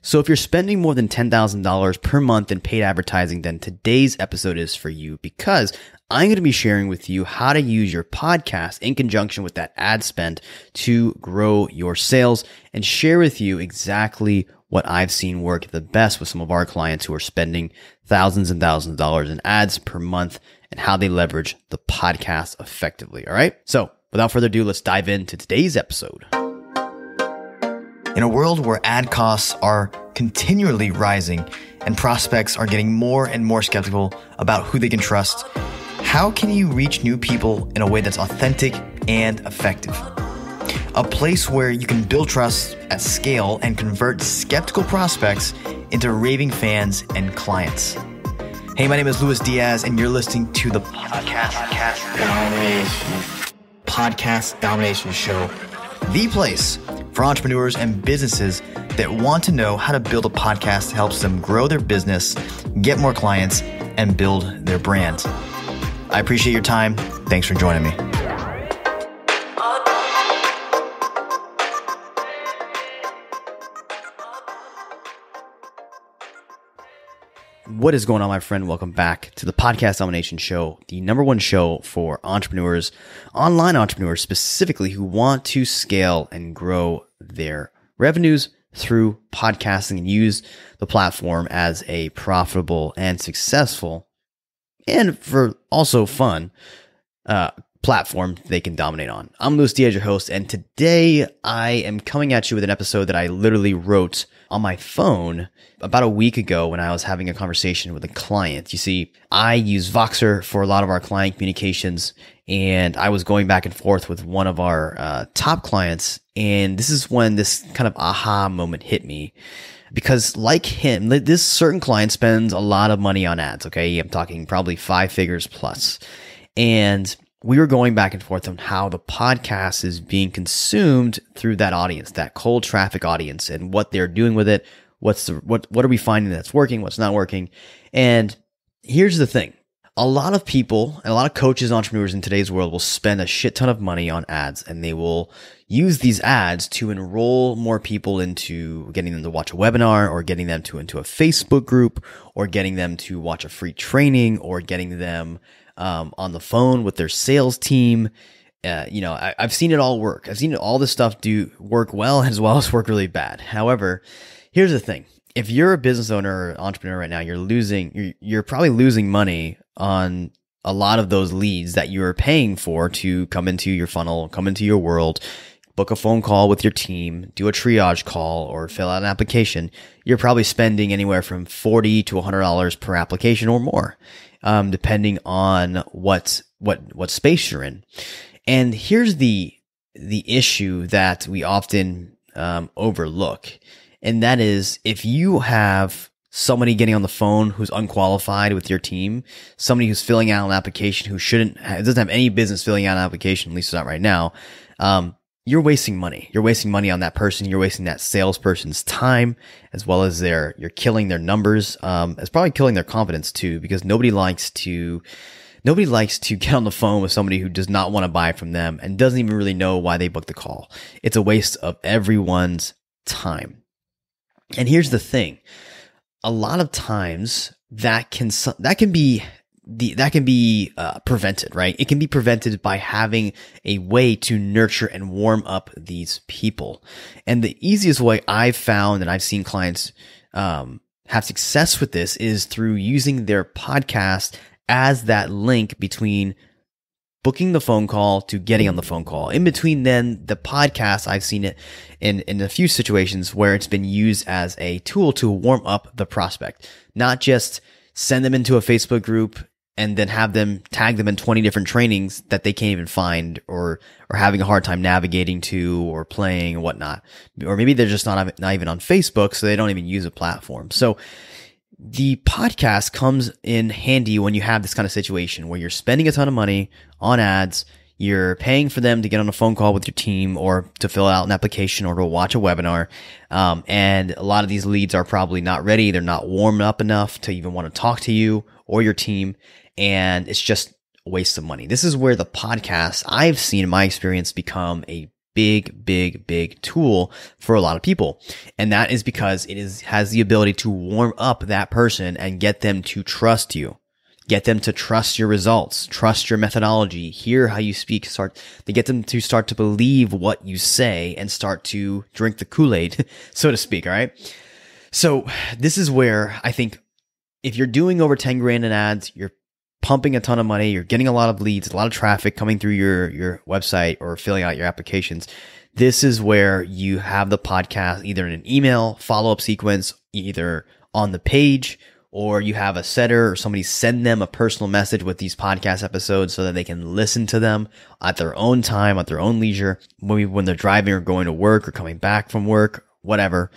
So if you're spending more than $10,000 per month in paid advertising, then today's episode is for you, because I'm going to be sharing with you how to use your podcast in conjunction with that ad spend to grow your sales, and share with you exactly what I've seen work the best with some of our clients who are spending thousands and thousands of dollars in ads per month, and how they leverage the podcast effectively. All right. So without further ado, let's dive into today's episode. In a world where ad costs are continually rising and prospects are getting more and more skeptical about who they can trust, how can you reach new people in a way that's authentic and effective? A place where you can build trust at scale and convert skeptical prospects into raving fans and clients. Hey, my name is Luis Diaz, and you're listening to the Podcast Domination Show, the place for entrepreneurs and businesses that want to know how to build a podcast that helps them grow their business, get more clients, and build their brand. I appreciate your time. Thanks for joining me. What is going on, my friend? Welcome back to the Podcast Domination Show, the number one show for entrepreneurs, online entrepreneurs specifically, who want to scale and grow their revenues through podcasting and use the platform as a profitable and successful, and for also fun, platform they can dominate on. I'm Luis Diaz, your host, and today I am coming at you with an episode that I literally wrote on my phone about a week ago when I was having a conversation with a client. You see, I use Voxer for a lot of our client communications, and I was going back and forth with one of our top clients, and this is when this kind of aha moment hit me. Because like him, this certain client spends a lot of money on ads, okay? I'm talking probably 5 figures plus. And we were going back and forth on how the podcast is being consumed through that audience, that cold traffic audience, and what they're doing with it. What are we finding that's working? What's not working? And here's the thing. A lot of people and a lot of coaches, entrepreneurs in today's world will spend a shit ton of money on ads, and they will use these ads to enroll more people into getting them to watch a webinar, or getting them into a Facebook group, or getting them to watch a free training, or getting them on the phone with their sales team. I've seen it all work. I've seen all this stuff do work well as work really bad. However, here's the thing. If you're a business owner or entrepreneur right now, you're probably losing money on a lot of those leads that you're paying for to come into your funnel, come into your world, book a phone call with your team, do a triage call, or fill out an application. You're probably spending anywhere from $40 to $100 per application or more, depending on what space you're in. And here's the issue that we often overlook. And that is, if you have somebody getting on the phone who's unqualified with your team, somebody who's filling out an application who doesn't have any business filling out an application, at least not right now, you're wasting money. You're wasting money on that person. You're wasting that salesperson's time, as well as you're killing their numbers. It's probably killing their confidence too, because nobody likes to get on the phone with somebody who does not want to buy from them and doesn't even really know why they booked the call. It's a waste of everyone's time. And here's the thing. A lot of times that can be prevented, right? It can be prevented by having a way to nurture and warm up these people. And the easiest way I've found, and I've seen clients have success with this, is through using their podcast as that link between booking the phone call to getting on the phone call. In between then, the podcast, I've seen it in a few situations where it's been used as a tool to warm up the prospect, not just send them into a Facebook group and then have them tag them in 20 different trainings that they can't even find, or having a hard time navigating to, or playing and whatnot. Or maybe they're just not even on Facebook, so they don't even use a platform. So the podcast comes in handy when you have this kind of situation where you're spending a ton of money on ads, you're paying for them to get on a phone call with your team, or to fill out an application, or to watch a webinar. And a lot of these leads are probably not ready. They're not warmed up enough to even want to talk to you or your team. And it's just a waste of money. This is where the podcast, I've seen in my experience, become a big tool for a lot of people. And that is because has the ability to warm up that person and get them to trust you. Get them to trust your results, trust your methodology, hear how you speak, get them to start to believe what you say and start to drink the Kool-Aid, so to speak. All right. So this is where I think if you're doing over 10 grand in ads, you're pumping a ton of money, you're getting a lot of leads, a lot of traffic coming through your website or filling out your applications. This is where you have the podcast either in an email follow-up sequence, either on the page, or you have a setter or somebody send them a personal message with these podcast episodes so that they can listen to them at their own time, at their own leisure, when they're driving or going to work or coming back from work, whatever.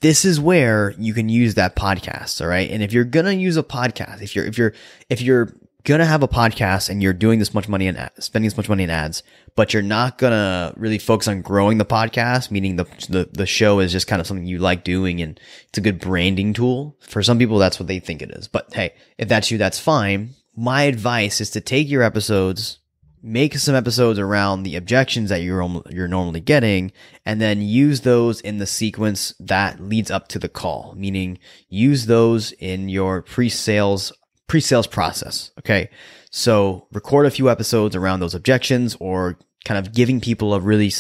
This is where you can use that podcast. All right. And if you're going to use a podcast, if you're going to have a podcast and you're doing this much money in spending this much money in ads, but you're not going to really focus on growing the podcast, meaning the show is just kind of something you like doing and it's a good branding tool. For some people, that's what they think it is. But hey, if that's you, that's fine. My advice is to take your episodes, make some episodes around the objections that you're normally getting, and then use those in the sequence that leads up to the call, meaning use those in your pre-sales process. Okay. So record a few episodes around those objections or kind of giving people a really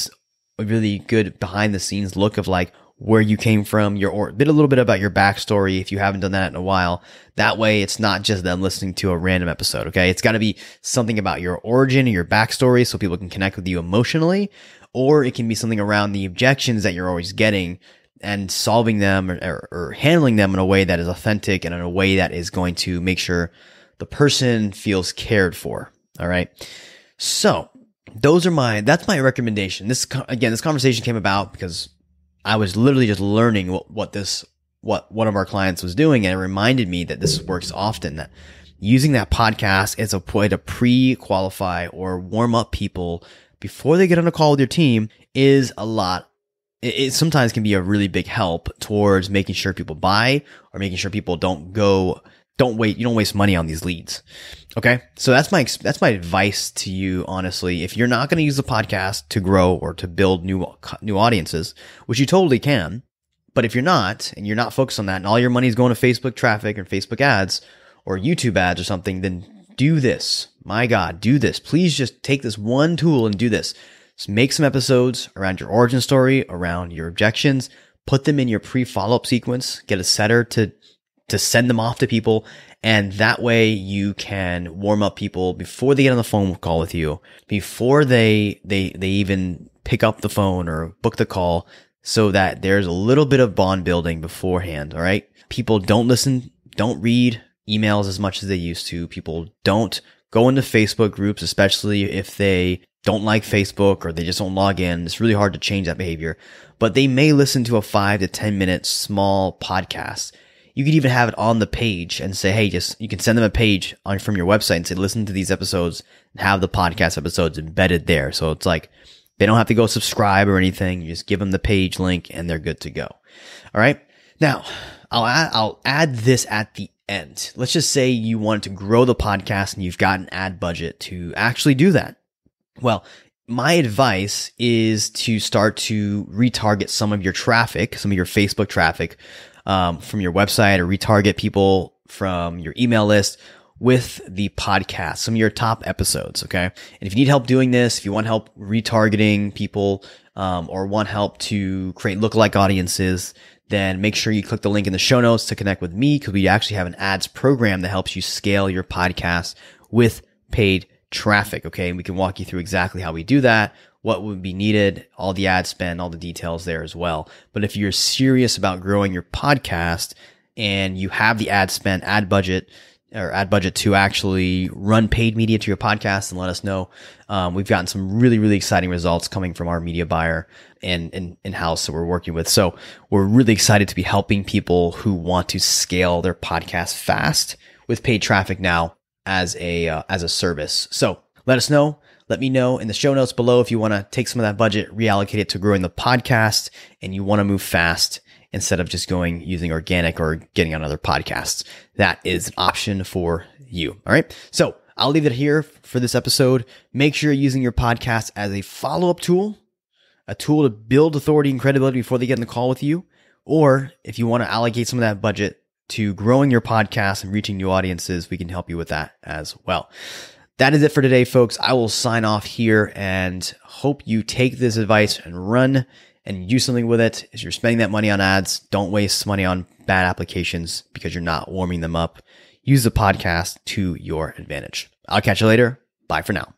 good behind the scenes look of like where you came from, a little bit about your backstory if you haven't done that in a while. That way it's not just them listening to a random episode. Okay. It's got to be something about your origin and your backstory so people can connect with you emotionally, or it can be something around the objections that you're always getting and solving them or handling them in a way that is authentic and in a way that is going to make sure the person feels cared for. All right. So that's my recommendation. This conversation came about because I was literally just learning what one of our clients was doing. And it reminded me that this works often, that using that podcast as a way to pre-qualify or warm up people before they get on a call with your team is a lot. It sometimes can be a really big help towards making sure people buy or making sure people don't waste money on these leads. Okay. So that's my advice to you. Honestly, if you're not going to use the podcast to grow or to build new audiences, which you totally can, but if you're not, and you're not focused on that and all your money is going to Facebook traffic or Facebook ads or YouTube ads or something, then do this. My God, do this. Please just take this one tool and do this. So make some episodes around your origin story, around your objections, put them in your pre-follow-up sequence, get a setter to send them off to people. And that way you can warm up people before they get on the phone call with you, before they even pick up the phone or book the call, so that there's a little bit of bond building beforehand. All right. People don't read emails as much as they used to. People don't go into Facebook groups, especially if they don't like Facebook or they just don't log in. It's really hard to change that behavior, but they may listen to a 5 to 10 minute small podcast. You could even have it on the page and say, hey, you can send them a page from your website and say, listen to these episodes and have the podcast episodes embedded there. So it's like they don't have to go subscribe or anything. You just give them the page link and they're good to go. All right. Now I'll add this at the end. Let's just say you want to grow the podcast and you've got an ad budget to actually do that. Well, my advice is to start to retarget some of your traffic, some of your Facebook traffic, from your website, or retarget people from your email list with the podcast, some of your top episodes. Okay. And if you need help doing this, if you want help retargeting people, or want help to create lookalike audiences, then make sure you click the link in the show notes to connect with me, because we actually have an ads program that helps you scale your podcast with paid traffic. Okay. And we can walk you through exactly how we do that, what would be needed, all the ad spend, all the details there as well. But if you're serious about growing your podcast and you have the ad spend, ad budget to actually run paid media to your podcast, and let us know. We've gotten some really, really exciting results coming from our media buyer and in-house that we're working with. So we're really excited to be helping people who want to scale their podcast fast with paid traffic now as a service. So let us know. Let me know in the show notes below if you want to take some of that budget, reallocate it to growing the podcast, and you want to move fast instead of just using organic or getting on other podcasts. That is an option for you. All right. So I'll leave it here for this episode. Make sure you're using your podcast as a follow-up tool a tool to build authority and credibility before they get in the call with you, or if you want to allocate some of that budget to growing your podcast and reaching new audiences, we can help you with that as well. That is it for today, folks. I will sign off here and hope you take this advice and run and use something with it. As you're spending that money on ads, don't waste money on bad applications because you're not warming them up. Use the podcast to your advantage. I'll catch you later. Bye for now.